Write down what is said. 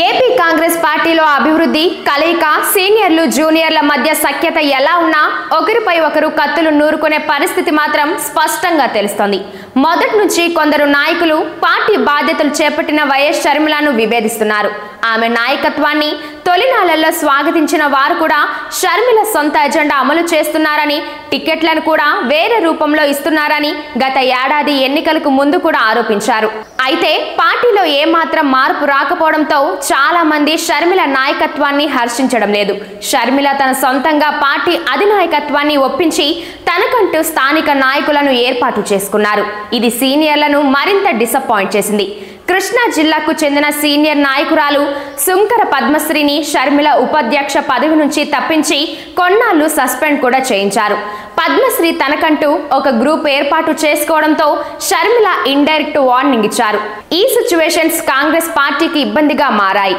AP Congress పార్టీలో అభివృద్ధి కలయిక సీనియర్లు జూనియర్ల మధ్య సఖ్యత ఎలా ఉన్నా ఒకరిపై ఒకరు కత్తులు నూరుకునే పరిస్థితి మాత్రం స్పష్టంగా తెలుస్తోంది. మొదటి నుంచి కొందరు నాయకులు పార్టీ బాధ్యతలు చేపట్టిన వైఎస్ షర్మిలను విభేదిస్తున్నారు. ఆమె నాయకత్వాన్ని తొలినాళ్లలో స్వాగతించిన వారు కూడా షర్మిల సొంత ఎజెండా అమలు చేస్తున్నారని, టికెట్లను కూడా వేరే రూపంలో ఇస్తున్నారని గత ఏడాది ఎన్నికలకు ముందు కూడా ఆరోపించారు. అయితే పార్టీలో ఏమాత్రం మార్పు రాకపోవడంతో చాలా మంది షర్మిల నాయకత్వాన్ని హర్షించడం లేదు. షర్మిల తన సొంతంగా పార్టీ అధినాయకత్వాన్ని ఒప్పించి తనకంటూ స్థానిక నాయకులను ఏర్పాటు చేసుకున్నారు. ఇది సీనియర్లను మరింత డిసప్పాయింట్ చేసింది. కృష్ణా జిల్లాకు చెందిన సీనియర్ నాయకురాలు సుంకర పద్మశ్రీని షర్మిల ఉపాధ్యక్ష పదవి నుంచి తప్పించి కొన్నాళ్లు సస్పెండ్ కూడా చేయించారు. పద్మశ్రీ తనకంటూ ఒక గ్రూప్ ఏర్పాటు చేసుకోవడంతో షర్మిల ఇండైరెక్ట్ వార్నింగ్ ఇచ్చారు. ఈ సిచ్యువేషన్స్ కాంగ్రెస్ పార్టీకి ఇబ్బందిగా మారాయి.